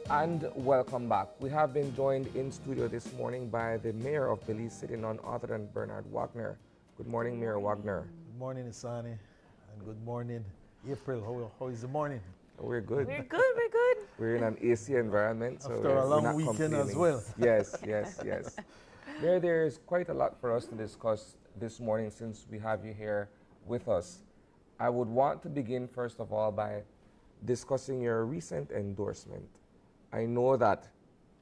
And welcome back. We have been joined in studio this morning by the mayor of Belize City, none other than Bernard Wagner. Good morning, Mayor Wagner. Good morning, Isani, and good morning, April. How is the morning? We're good. We're good, we're good. We're in an AC environment, so After a we're long not weekend as complaining. well. Yes. There is quite a lot for us to discuss this morning since we have you here with us. I would want to begin, first of all, by discussing your recent endorsement. I know that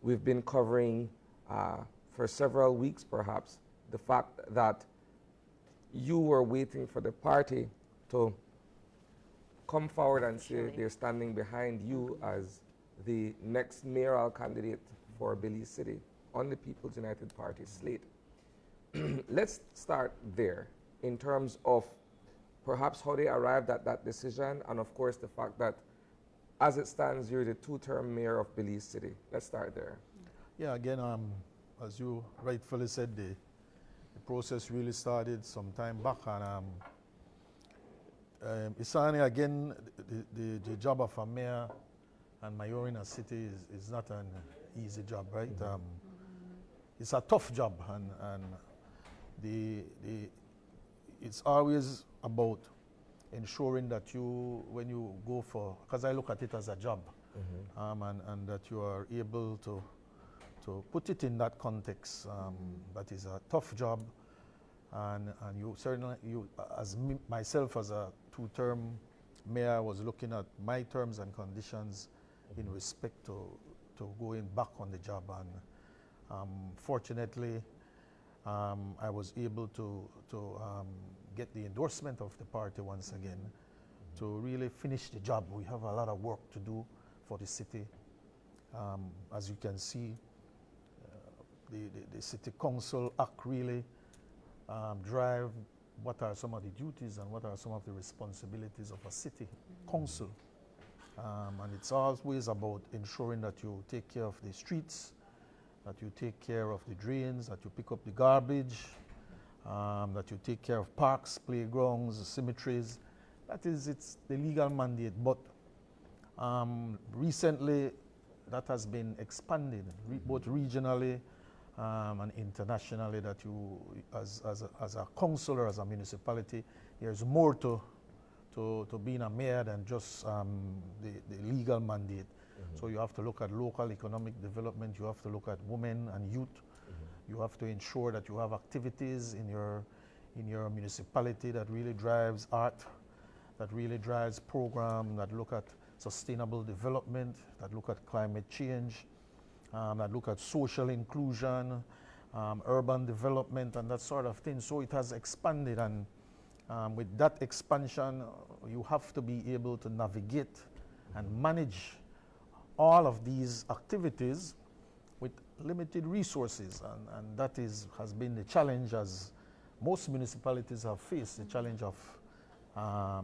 we've been covering for several weeks, perhaps, the fact that you were waiting for the party to come forward and say they're standing behind you as the next mayoral candidate for Belize City on the People's United Party slate. Let's start there in terms of perhaps how they arrived at that decision, and of course the fact that as it stands, you're the two-term mayor of Belize City. Let's start there. Yeah, again, as you rightfully said, the process really started some time back, and Isani, again, the job of a mayor and mayor in a city is not an easy job, right? It's a tough job, and it's always about ensuring that when you go for, because I look at it as a job, and that you are able to put it in that context. That is a tough job, and you certainly, myself as a two-term mayor, was looking at my terms and conditions in respect to going back on the job, and fortunately, I was able to get the endorsement of the party once again to really finish the job. We have a lot of work to do for the city. As you can see, the City Council Act really drive what are some of the duties and what are some of the responsibilities of a city council. And it's always about ensuring that you take care of the streets, that you take care of the drains, that you pick up the garbage, that you take care of parks, playgrounds, cemeteries. It's the legal mandate. But recently, that has been expanded, both regionally and internationally, that you, as a council or as a municipality, there's more to being a mayor than just the legal mandate. So you have to look at local economic development, you have to look at women and youth, you have to ensure that you have activities in your municipality that really drives art, that really drives program, that look at sustainable development, that look at climate change, that look at social inclusion, urban development, and that sort of thing. So it has expanded, and with that expansion, you have to be able to navigate and manage all of these activities with limited resources, and that has been the challenge, as most municipalities have faced, the challenge of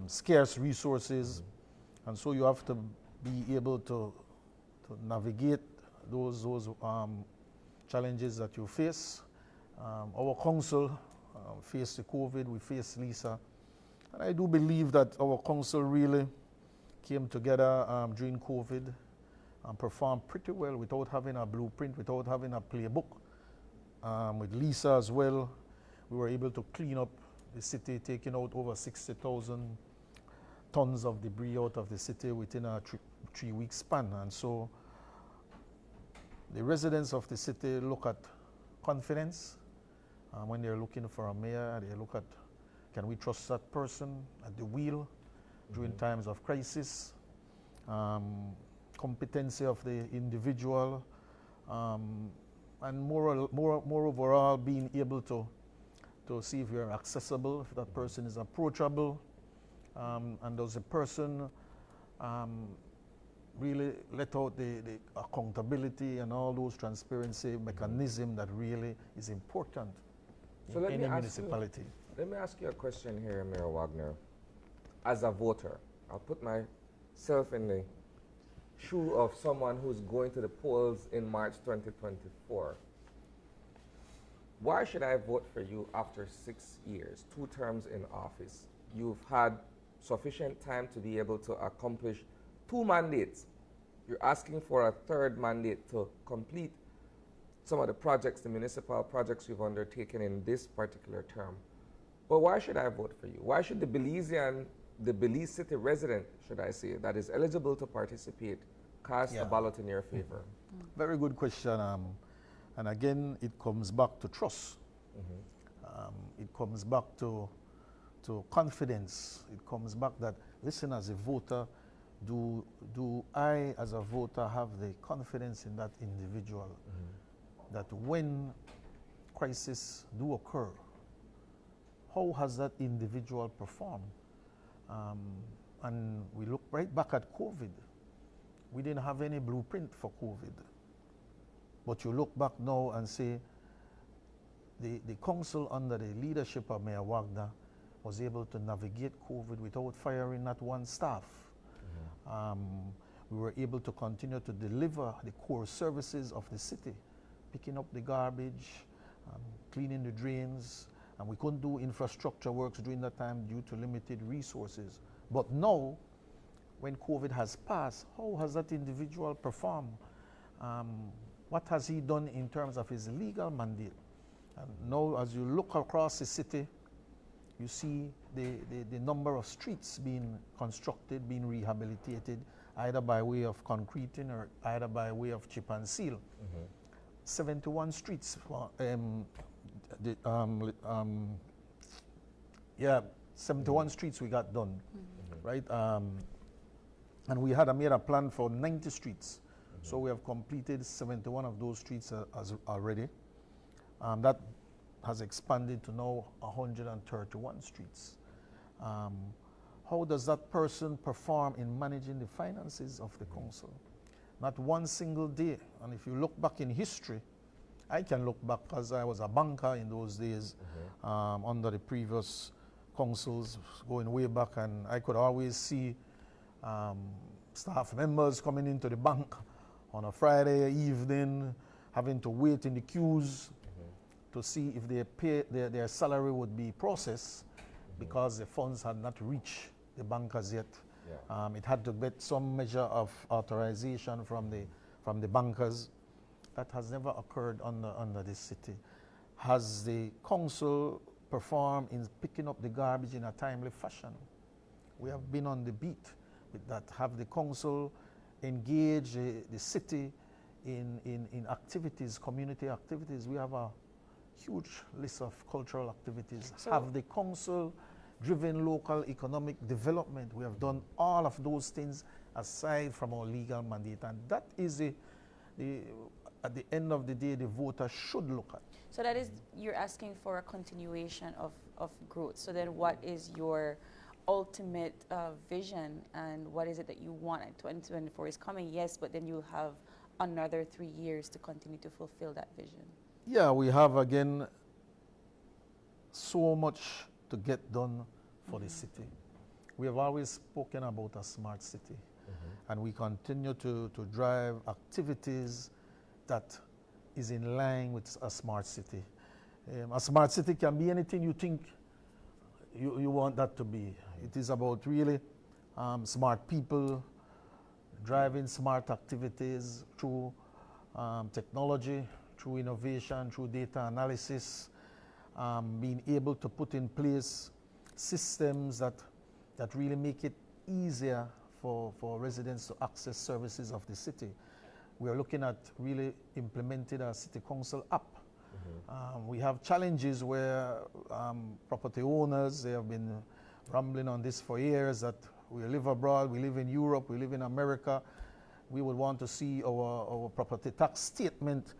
scarce resources. And so you have to be able to navigate those challenges that you face. Our council faced the COVID, we faced Lisa, and I do believe that our council really came together during COVID and performed pretty well without having a blueprint, without having a playbook. With Lisa as well, we were able to clean up the city, taking out over 60,000 tons of debris out of the city within a three-week span. And so the residents of the city look at confidence. When they're looking for a mayor, they look at, can we trust that person at the wheel during times of crisis? Competency of the individual, and more overall, being able to see if you're accessible, if that person is approachable, and does the person really let out the accountability and all those transparency mechanism that really is important in any municipality. Let me ask you a question here, Mayor Wagner. As a voter, I'll put myself in the shoe of someone who's going to the polls in March 2024. Why should I vote for you after 6 years, 2 terms in office? You've had sufficient time to be able to accomplish 2 mandates. you're asking for a third mandate to complete some of the projects, the municipal projects you've undertaken in this particular term. But why should I vote for you? Why should the Belizean, the Belize City resident, should I say, that is eligible to participate, cast a ballot in your favor? Very good question. And again, it comes back to trust. It comes back to confidence. It comes back that, listen, as a voter, do I, as a voter, have the confidence in that individual that when crises do occur, how has that individual performed? And we look right back at COVID. We didn't have any blueprint for COVID. But you look back now and say, the council under the leadership of Mayor Wagner was able to navigate COVID without firing not one staff. We were able to continue to deliver the core services of the city, picking up the garbage, cleaning the drains, and we couldn't do infrastructure works during that time due to limited resources. But now, when COVID has passed, how has that individual performed? What has he done in terms of his legal mandate? And now, as you look across the city, you see the number of streets being constructed, being rehabilitated, either by way of concreting or either by way of chip and seal. 71 streets. 71 streets we got done, right? And we had made a plan for 90 streets. So we have completed 71 of those streets already. That has expanded to now 131 streets. How does that person perform in managing the finances of the council? Not one single day. And if you look back in history, I can look back because I was a banker in those days under the previous councils going way back, and I could always see staff members coming into the bank on a Friday evening, having to wait in the queues to see if their salary would be processed because the funds had not reached the bankers yet. It had to get some measure of authorization from the bankers. That has never occurred under this city. Has the council performed in picking up the garbage in a timely fashion? We have been on the beat with that. Have the council engaged the city in activities, community activities? We have a huge list of cultural activities. So have the council driven local economic development? We have done all of those things aside from our legal mandate, and that is at the end of the day, the voter should look at. So that is, you're asking for a continuation of growth. So then what is your ultimate vision, and what is it that you want? 2024 is coming, yes, but then you have another 3 years to continue to fulfill that vision. Yeah, we have, again, so much to get done for the city. We have always spoken about a smart city, and we continue to drive activities that is in line with a smart city. A smart city can be anything you think you want that to be. It is about really smart people driving smart activities through technology, through innovation, through data analysis, being able to put in place systems that really make it easier for residents to access services of the city. We are looking at really implementing a city council app. We have challenges where property owners, they have been rambling on this for years, that we live abroad, we live in Europe, we live in America. We would want to see our property tax statement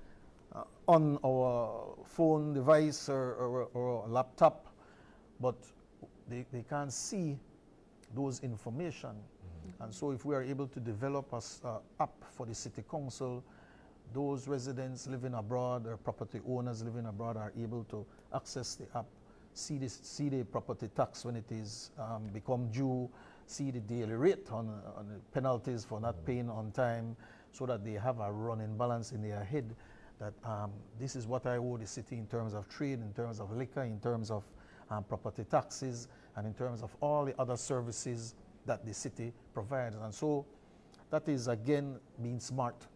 on our phone device or laptop, but they can't see those information. And so if we are able to develop an app for the city council, those residents living abroad or property owners living abroad are able to access the app, see the property tax when it is become due, see the daily rate on the penalties for not paying on time, so that they have a running balance in their head that this is what I owe the city in terms of trade, in terms of liquor, in terms of property taxes, and in terms of all the other services that the city provides. And so that is again being smart.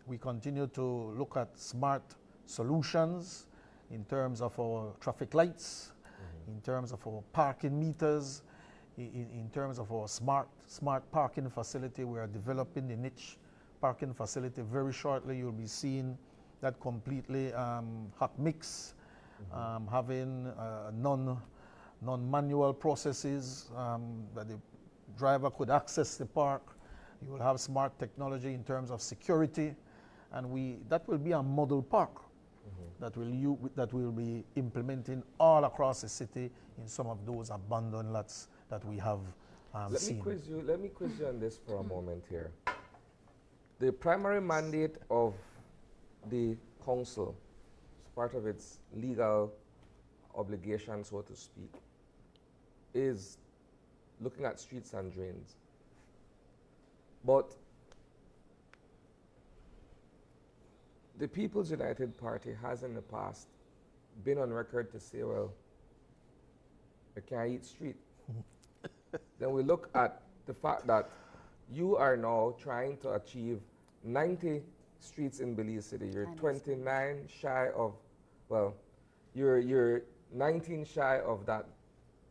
We continue to look at smart solutions in terms of our traffic lights, in terms of our parking meters, in terms of our smart parking facility. We are developing the niche parking facility. Very shortly, you'll be seeing that completely hot mix, having non-manual processes that the driver could access the park. You will have smart technology in terms of security, and that will be a model park that will be implementing all across the city in some of those abandoned lots that we have seen. Let me quiz you on this for a moment here. The primary mandate of the council, as part of its legal obligation, so to speak, is looking at streets and drains. But the People's United Party has in the past been on record to say, well, you can't eat street. Then we look at the fact that you are now trying to achieve 90 streets in Belize City. You're 29 shy of, well, you're 19 shy of that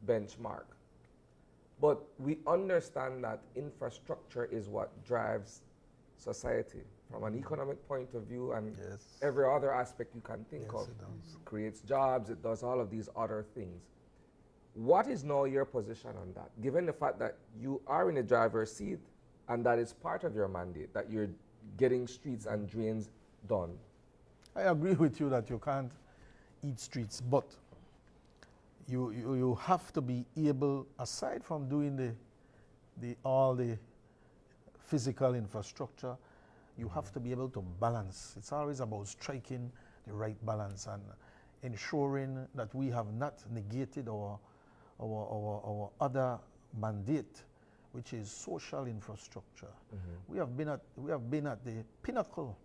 benchmark. But we understand that infrastructure is what drives society from an economic point of view, and every other aspect you can think of. It creates jobs, it does all of these other things. What is now your position on that, given the fact that you are in the driver's seat and that is part of your mandate, that you're getting streets and drains done? I agree with you that you can't eat streets, but you have to be able, aside from doing all the physical infrastructure, you have to be able to balance. It's always about striking the right balance and ensuring that we have not negated our other mandate, which is social infrastructure. We have been at the pinnacle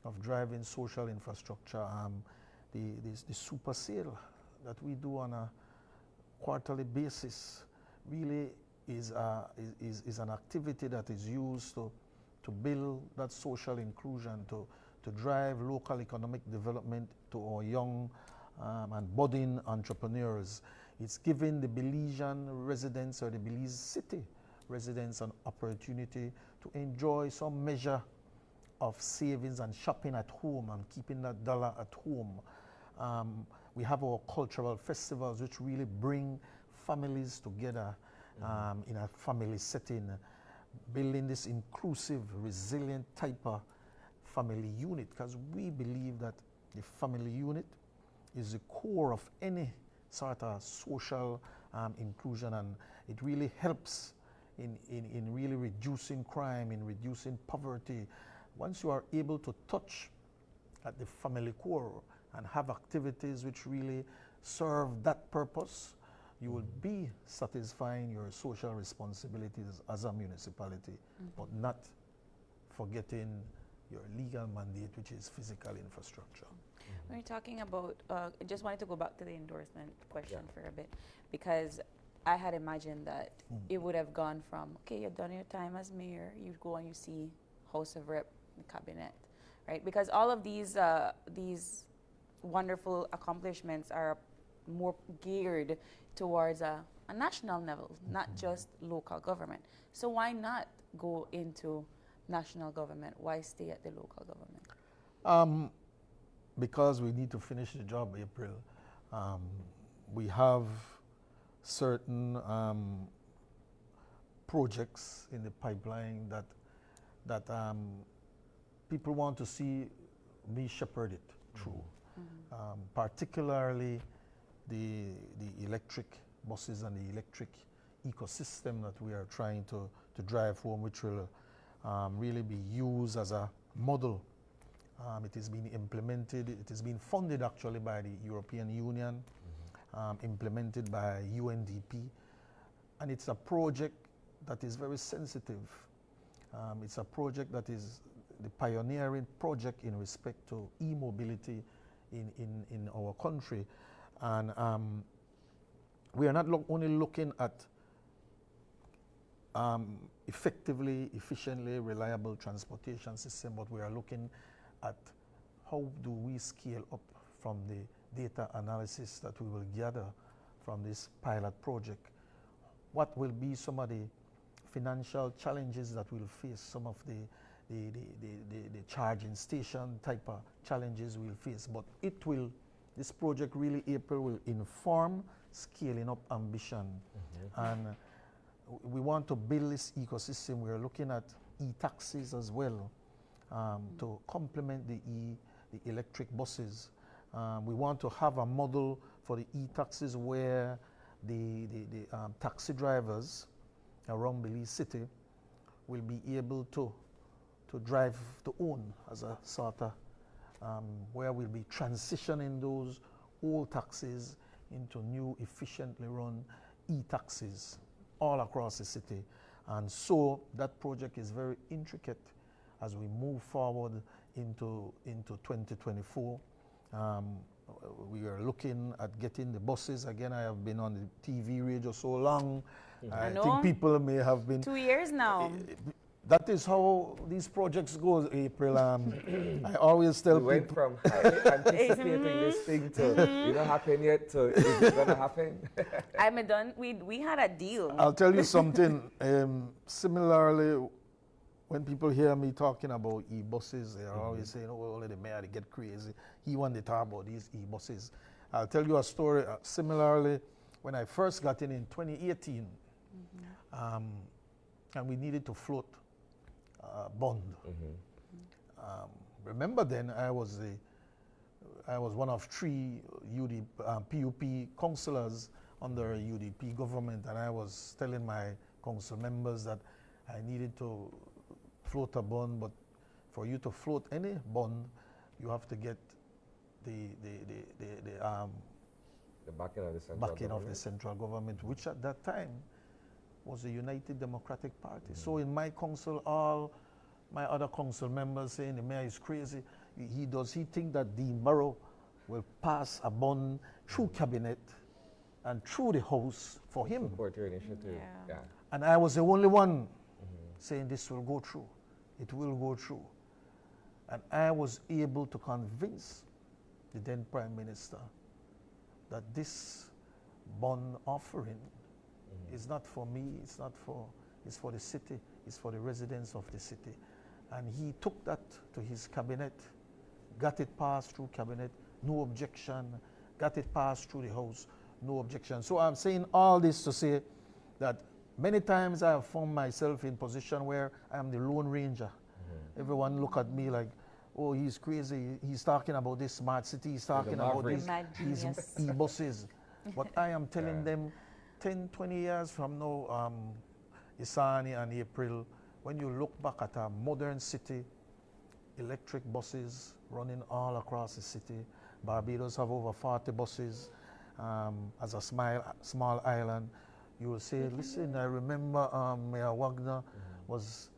of driving social infrastructure. The super sale that we do on a quarterly basis really is an activity that is used to build that social inclusion, to drive local economic development to our young and budding entrepreneurs. It's giving the Belizean residents or the Belize city residents an opportunity to enjoy some measure of savings and shopping at home and keeping that dollar at home. We have our cultural festivals which really bring families together in a family setting, building this inclusive, resilient type of family unit, because we believe that the family unit is the core of any sort of social inclusion, and it really helps in really reducing crime, in reducing poverty. Once you are able to touch at the family core and have activities which really serve that purpose, you will be satisfying your social responsibilities as a municipality, but not forgetting your legal mandate, which is physical infrastructure. When you're talking about, I just wanted to go back to the endorsement question for a bit, because I had imagined that it would have gone from, okay, you've done your time as mayor, you go and you see House of Rep, the cabinet, right? Because all of these wonderful accomplishments are more geared towards a national level, not just local government. So why not go into national government? Why stay at the local government? Because we need to finish the job, April. We have certain projects in the pipeline that people want to see me shepherd it through. Particularly the electric buses and the electric ecosystem that we are trying to drive home, which will really be used as a model. It is being implemented, it is being funded actually by the European Union, implemented by UNDP, and it's a project that is very sensitive. It's a project that is the pioneering project in respect to e-mobility in our country. And we are not only looking at effectively, efficiently, reliable transportation system, but we are looking at how do we scale up from the data analysis that we will gather from this pilot project. What will be some of the financial challenges that we'll face, some of the charging station type of challenges we'll face, but this project really, April, will inform scaling up ambition. And we want to build this ecosystem. We're looking at e-taxis as well to complement the electric buses. We want to have a model for the e-taxis where the taxi drivers around Belize City will be able to drive to own as a sort of where we'll be transitioning those old taxis into new efficiently run e-taxis all across the city. And so that project is very intricate as we move forward into 2024. We are looking at getting the buses. Again, I have been on the TV, radio so long. I think people may have been... 2 years now. That is how these projects go, April. I always tell we people... went from anticipating this thing to, you don't happen yet, to is it going to happen? I'm done. We had a deal. I'll tell you something. Similarly, when people hear me talking about e-buses, they are always saying, oh, let the mayor get crazy. He wanted to talk about these e-buses. I'll tell you a story. Similarly, when I first got in 2018, and we needed to float bond. Remember then, I was one of 3 PUP councillors under a UDP government, and I was telling my council members that I needed to float a bond, but for you to float any bond, you have to get the backing of the central backing government. of the central government, which at that time was the United Democratic Party. So in my council, all my other council members saying the mayor is crazy. Does he think that Dean Barrow will pass a bond through cabinet and through the house for him? Support your initiative. Yeah. And I was the only one saying this will go through. It will go through. And I was able to convince the then Prime Minister that this bond offering is not for me, it's for the city, it's for the residents of the city. And he took that to his cabinet, got it passed through cabinet, no objection, got it passed through the house, no objection. So I'm saying all this to say that many times I have found myself in position where I am the Lone Ranger. Everyone look at me like, oh, he's crazy, he's talking about this smart city, he's talking about these e-buses. But I am telling them 10, 20 years from now, Isani and April, when you look back at a modern city, electric buses running all across the city. Barbados have over 40 buses as a small island. You will say, listen, I remember Mayor Wagner was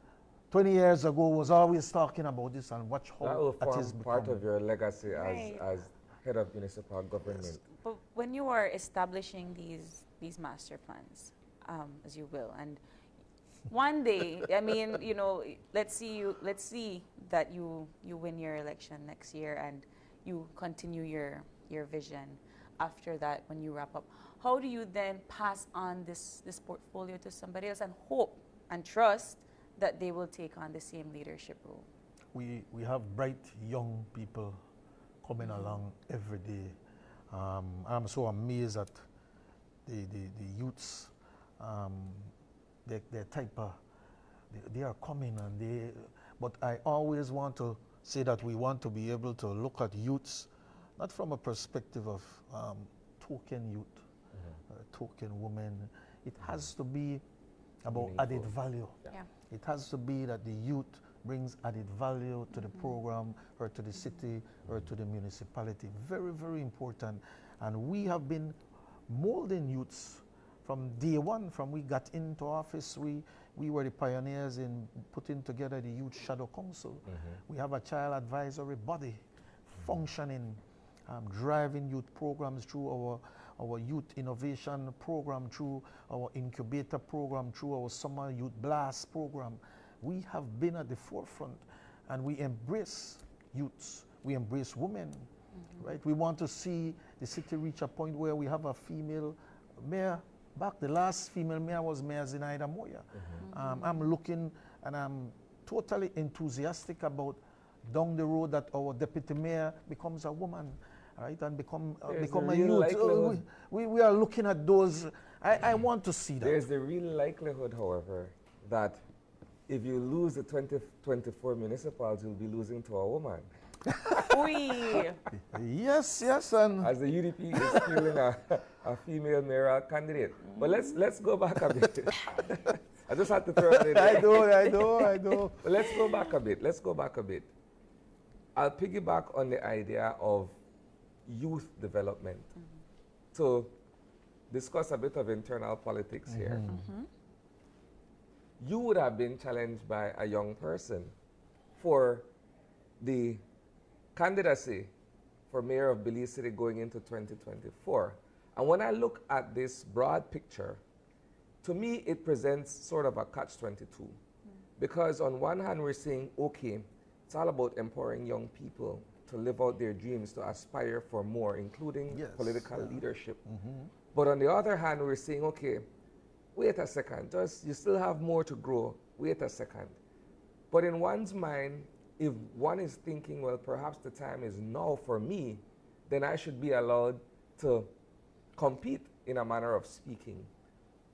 20 years ago was always talking about this, and watch how that will form is part of your legacy as head of municipal government. Yes. But when you are establishing these master plans, as you will, and one day, I mean, you know, let's see that you win your election next year and you continue your vision. After that, when you wrap up, how do you then pass on this portfolio to somebody else and hope and trust that they will take on the same leadership role? We have bright young people coming along every day. I'm so amazed at the youths. Their type of, they are coming and but I always want to say that we want to be able to look at youths not from a perspective of token youth, token women. It has to be about added value. Yeah. It has to be that the youth brings added value to the program or to the city or to the municipality. Very, very important. And we have been molding youths from day one. From we got into office, we were the pioneers in putting together the Youth Shadow Council. We have a child advisory body functioning, driving youth programs through our youth innovation program, through our incubator program, through our summer youth blast program, we have been at the forefront, and we embrace youths, we embrace women, right? We want to see the city reach a point where we have a female mayor. Back, the last female mayor was Mayor Zinaida Moya. I'm looking, and I'm totally enthusiastic about down the road that our deputy mayor becomes a woman, right, and become a youth. We are looking at those. I want to see that. There's the real likelihood, however, that if you lose the 2024 municipals, you'll be losing to a woman. Oui. Yes, and as the UDP is feeling a female mayoral candidate. But let's go back a bit. I just had to throw it in there. I know. But let's go back a bit. I'll piggyback on the idea of youth development to discuss a bit of internal politics here. You would have been challenged by a young person for the candidacy for mayor of Belize City going into 2024. And when I look at this broad picture, to me it presents sort of a catch-22. Because on one hand we're saying, okay, it's all about empowering young people to live out their dreams, to aspire for more, including political leadership. But on the other hand, we're saying, okay, wait a second, you still have more to grow, wait a second. But in one's mind, if one is thinking, well, perhaps the time is now for me, then I should be allowed to compete, in a manner of speaking.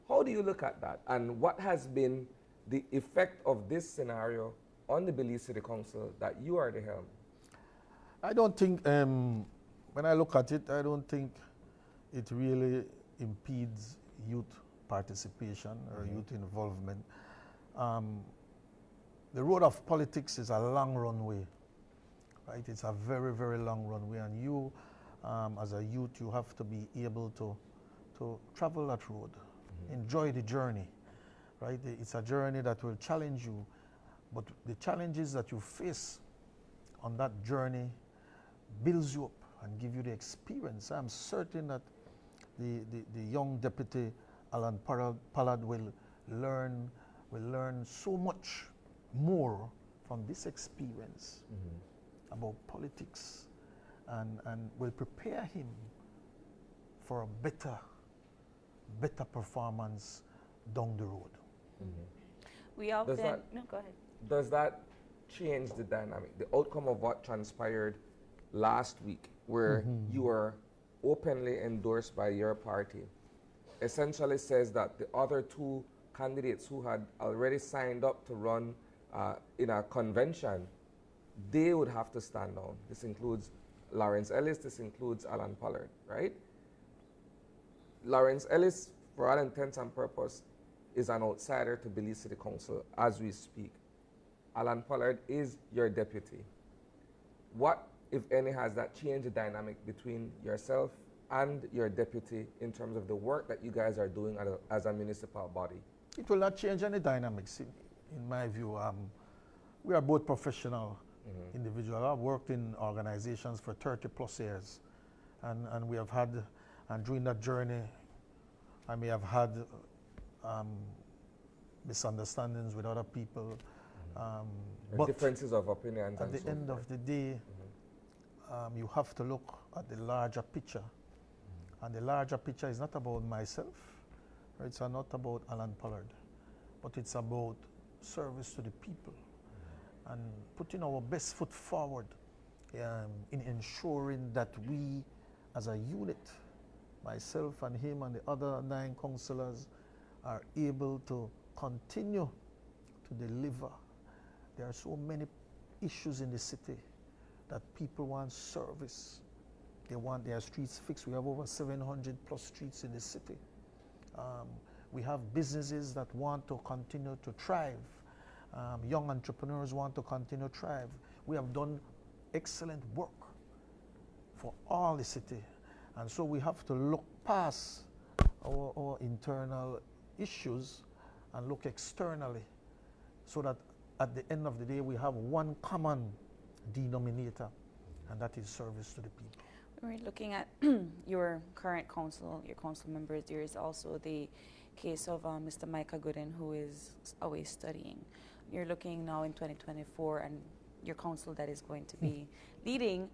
How do you look at that? And what has been the effect of this scenario on the Belize City Council that you are the helm? I don't think, when I look at it, I don't think it really impedes youth participation or youth involvement. The road of politics is a long runway, right? It's a very, very long runway, and you, as a youth, you have to be able to travel that road, enjoy the journey, right? It's a journey that will challenge you, but the challenges that you face on that journey builds you up and give you the experience. I'm certain that the young deputy Alan Pollard will learn so much more from this experience about politics, and will prepare him for a better performance down the road. We often, no, go ahead. Does that change the dynamic, the outcome of what transpired last week, where you were openly endorsed by your party, essentially says that the other two candidates who had already signed up to run in a convention, they would have to stand down. This includes Lawrence Ellis, this includes Alan Pollard, right? Lawrence Ellis, for all intents and purposes, is an outsider to Belize City Council as we speak. Alan Pollard is your deputy. What, if any, has that changed the dynamic between yourself and your deputy in terms of the work that you guys are doing as a municipal body? It will not change any dynamics, in my view. We are both professional individuals. I've worked in organizations for 30 plus years, and we have had, and during that journey, I may have had misunderstandings with other people. But differences of opinions. At the end of the day, you have to look at the larger picture. And the larger picture is not about myself, right? It's not about Alan Pollard, but it's about service to the people and putting our best foot forward in ensuring that we, as a unit, myself and him and the other 9 councillors, are able to continue to deliver. There are so many issues in the city that people want service. They want their streets fixed. We have over 700 plus streets in the city. We have businesses that want to continue to thrive. Young entrepreneurs want to continue to thrive. We have done excellent work for all the city. And so we have to look past our internal issues and look externally, so that at the end of the day we have one common denominator, and that is service to the people. We're looking at your current council, your council members. There is also the case of Mr. Micah Gooden, who is away studying. You're looking now in 2024, and your council that is going to be leading.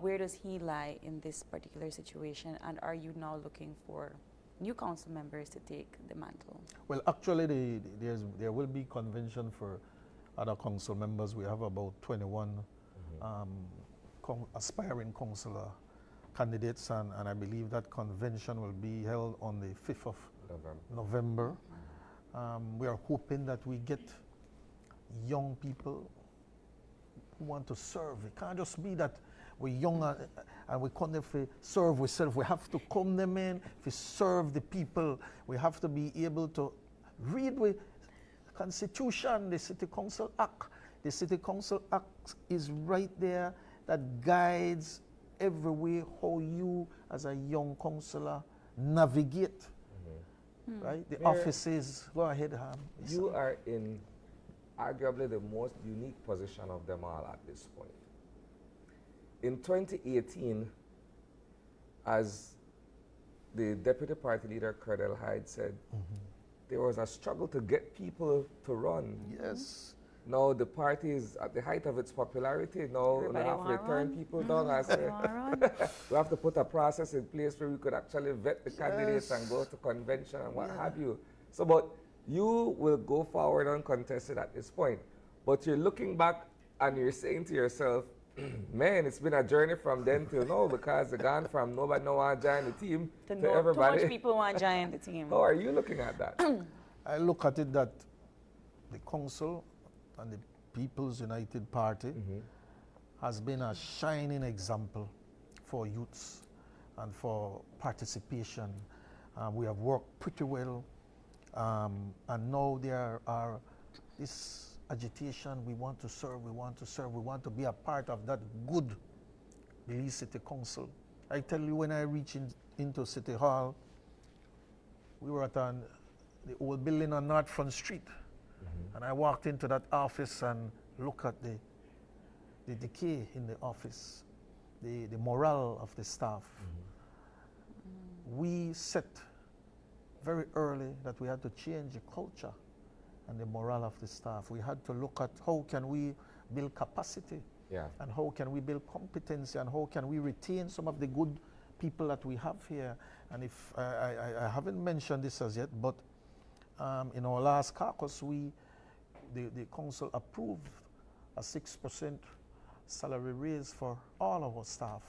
Where does he lie in this particular situation, and are you now looking for new council members to take the mantle? Well, actually, there will be convention for other council members. We have about 21 aspiring councillor candidates, and I believe that convention will be held on the 5th of November. We are hoping that we get young people who want to serve. It can't just be that we're young and we come there to serve ourselves. We have to come them in to serve the people. We have to be able to read the Constitution, the City Council Act. The City Council Act is right there that guides every way how you, as a young councillor, navigate. Right? The offices. Go ahead, Ham. You are in arguably the most unique position of them all at this point. In 2018, as the deputy party leader, Curdell Hyde, said, there was a struggle to get people to run. Yes. Now the party is at the height of its popularity. Now we have to turn people down. I say, we have to put a process in place where we could actually vet the candidates and go to convention and what have you. So, but you will go forward uncontested at this point. But you're looking back and you're saying to yourself, man, it's been a journey from then till now, because they've gone from nobody no want to join the team to everybody. Too much people want to join the team. How are you looking at that? I look at it that the council and the People's United Party has been a shining example for youths and for participation. We have worked pretty well, and now there are this agitation. We want to serve, we want to serve, we want to be a part of that good Belize City Council. I tell you, when I reached into City Hall, we were at the old building on North Front Street. And I walked into that office and looked at the decay in the office, the morale of the staff. We set very early that we had to change the culture and the morale of the staff. We had to look at how can we build capacity, and how can we build competency, and how can we retain some of the good people that we have here. And if I haven't mentioned this as yet, but in our last caucus, the council approved a 6% salary raise for all of our staff,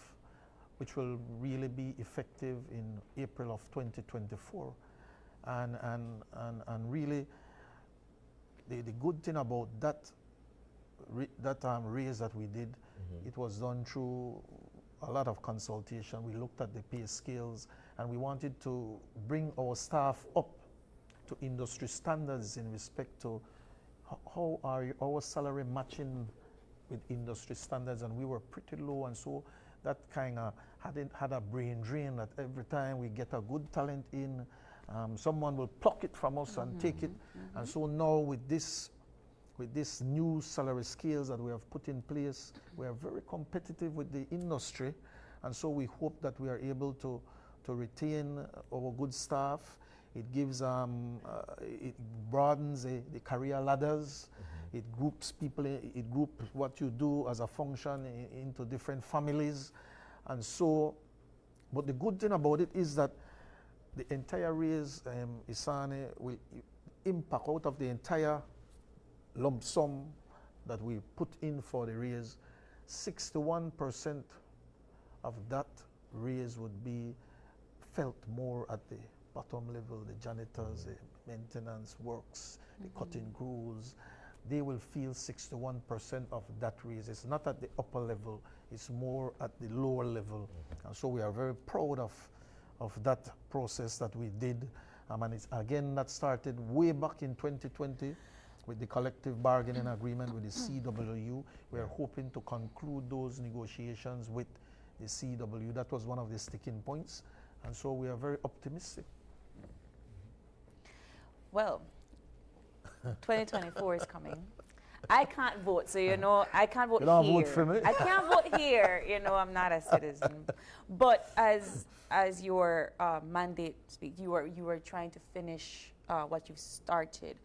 which will really be effective in April of 2024. And really, the good thing about that raise that we did, it was done through a lot of consultation. We looked at the pay scales, and we wanted to bring our staff up to industry standards in respect to how are our salary matching with industry standards, and we were pretty low, and so that kind of had a brain drain that every time we get a good talent in, someone will pluck it from us and take it. And so now with this new salary scales that we have put in place, we are very competitive with the industry, and so we hope that we are able to retain our good staff. It gives, it broadens the career ladders. It groups people, it groups what you do as a function into different families. And so, but the good thing about it is that the entire raise, Isane, will impact out of the entire lump sum that we put in for the raise. 61% of that raise would be felt more at the bottom level, the janitors, the maintenance works, the cutting crews. They will feel 61% of that raise. It's not at the upper level, it's more at the lower level. And so we are very proud of that process that we did. And it's again, that started way back in 2020 with the collective bargaining agreement with the CWU. We are hoping to conclude those negotiations with the CW. That was one of the sticking points. And so we are very optimistic. Well, 2024 is coming, I can't vote, so I can't vote You don't here. vote for me? I can't vote here. I'm not a citizen. But as your mandate speaks, you are trying to finish what you've started.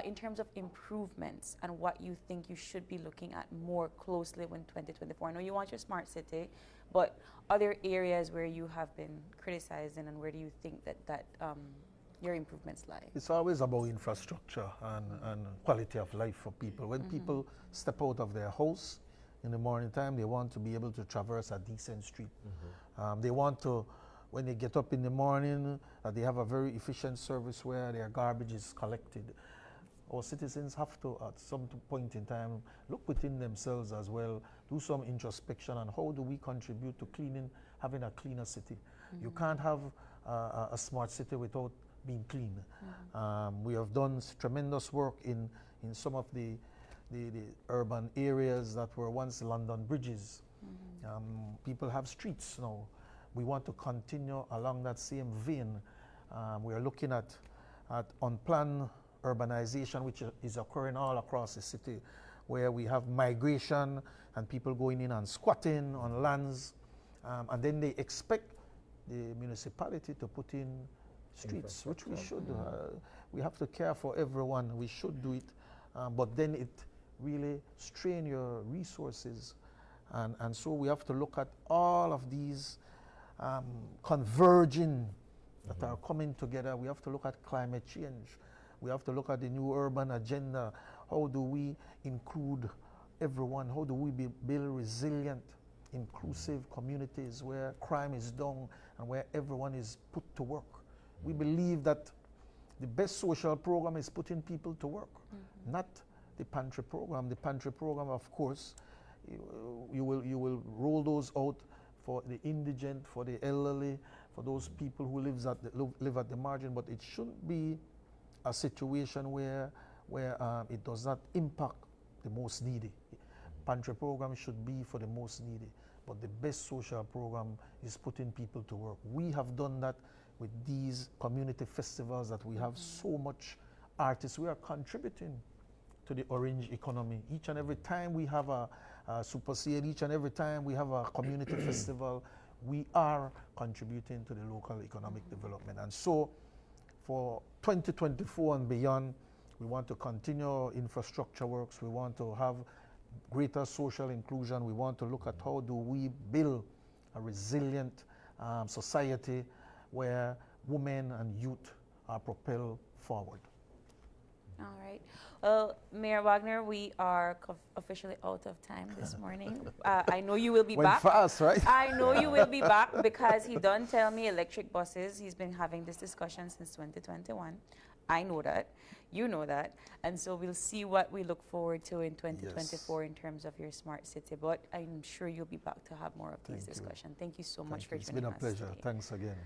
In terms of improvements and what you think you should be looking at more closely when 2024. I know you want your smart city, but other areas where you have been criticized and where do you think that your improvements lie? It's always about infrastructure and quality of life for people. When people step out of their house in the morning time, they want to be able to traverse a decent street. They want to, when they get up in the morning, they have a very efficient service where their garbage is collected. Our citizens have to, at some point in time, look within themselves as well, do some introspection on how do we contribute to having a cleaner city. You can't have a smart city without being clean. We have done tremendous work in some of the urban areas that were once London bridges. People have streets now. We want to continue along that same vein. We are looking at unplanned urbanization, which is occurring all across the city, where we have migration and people going in and squatting on lands, and then they expect the municipality to put in streets, which we should. We have to care for everyone. We should do it, but then it really strain your resources, and so we have to look at all of these converging that are coming together. We have to look at climate change. We have to look at the new urban agenda. How do we include everyone? How do we build resilient, inclusive communities where crime is down and where everyone is put to work? We believe that the best social program is putting people to work, not the pantry program. The pantry program, of course, you will roll those out for the indigent, for the elderly, for those people who live at the margin, but it shouldn't be a situation where it does not impact the most needy. Pantry program should be for the most needy, but the best social program is putting people to work. We have done that with these community festivals that we have so much artists. We are contributing to the orange economy. Each and every time we have a Super Sale, each and every time we have a community festival, we are contributing to the local economic development. And so for 2024 and beyond, we want to continue infrastructure works. We want to have greater social inclusion. We want to look at how do we build a resilient society where women and youth are propelled forward. All right. Well, Mayor Wagner, we are officially out of time this morning. I know you will be Went back. fast, right? I know you will be back because he done tell me electric buses. He's been having this discussion since 2021. I know that. You know that. And so we'll see what we look forward to in 2024 in terms of your smart city. But I'm sure you'll be back to have more of these discussions. Thank you so much for joining us. It's been a pleasure. Today. Thanks again.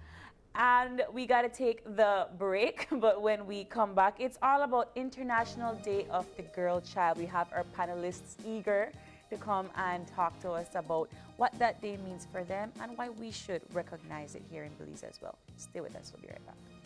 And we got to take the break, but when we come back, it's all about International Day of the Girl Child. We have our panelists eager to come and talk to us about what that day means for them and why we should recognize it here in Belize as well. Stay with us. We'll be right back.